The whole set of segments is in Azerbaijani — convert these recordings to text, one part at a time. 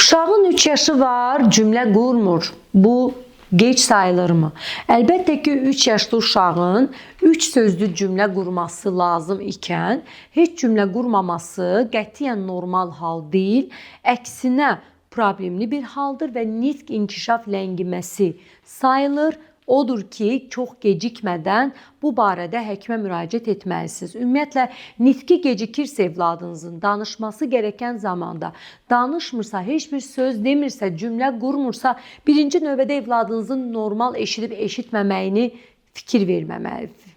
Uşağın 3 yaşı var, cümlə qurmur. Bu geç sayılırmı? Əlbəttə ki, 3 yaşlı uşağın 3 sözlü cümlə qurması lazım ikən, heç cümlə qurmaması qətiyyən normal hal deyil. Əksinə, problemli bir haldır və nitq inkişaf ləngiməsi sayılır. Odur ki, çox gecikmədən bu barədə həkimə müraciət etməlisiniz. Ümumiyyətlə, nitqi gecikirsə evladınızın, danışması gərəkən zamanda danışmırsa, heç bir söz demirsə, cümlə qurmursa, birinci növbədə evladınızın normal eşidib eşitməməyini fikir verməməlidir.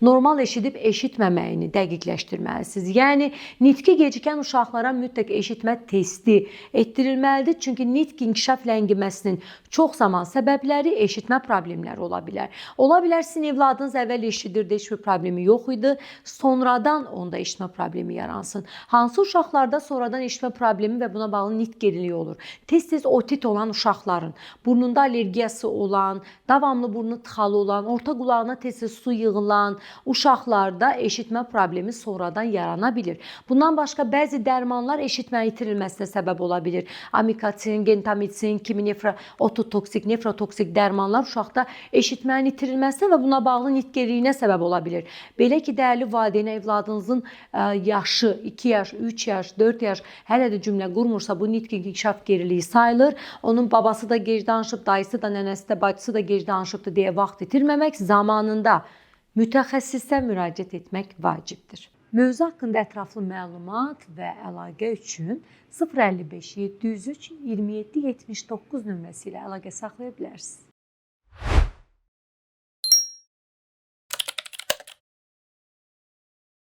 Normal eşidib eşitməməyini dəqiqləşdirməlisiniz. Yəni, nitqi gecikən uşaqlara mütləq eşitmə testi etdirilməlidir. Çünki nitq inkişaf ləngiməsinin çox zaman səbəbləri eşitmə problemləri ola bilər. Ola bilər sizin evladınız əvvəl eşidirdi, heç bir problemi yox idi. Sonradan onda eşitmə problemi yaransın. Hansı uşaqlarda sonradan eşitmə problemi və buna bağlı nitq geriliyi olur? Tez-tez otit olan uşaqların, burnunda allergiyası olan, davamlı burnu tıxalı olan, orta qulağına tez-tez su yığılan uşaqlarda eşitmə problemi sonradan yarana bilir. Bundan başqa bəzi dərmanlar eşitmə itirilməsinə səbəb ola bilir. Amikotin, gentamicin, kimi ototoksik, nefrotoksik dərmanlar uşaqda eşitmənin itirilməsinə və buna bağlı nitq geriliyinə səbəb ola bilir. Belə ki, dəyərli valideyn, evladınızın yaşı 2 yaş, 3 yaş, 4 yaş hələ də cümlə qurmursa, bu nitq inkişaf geriliyi sayılır. Onun babası da gec danışıb, dayısı da, nənəsi də, bacısı da gec danışıbdır deyə vaxt itirməmək, zamanında mütəxəssisə müraciət etmək vacibdir. Mövzu haqqında ətraflı məlumat və əlaqə üçün 055 703 27 79 nömrəsi ilə əlaqə saxlaya bilərsiniz.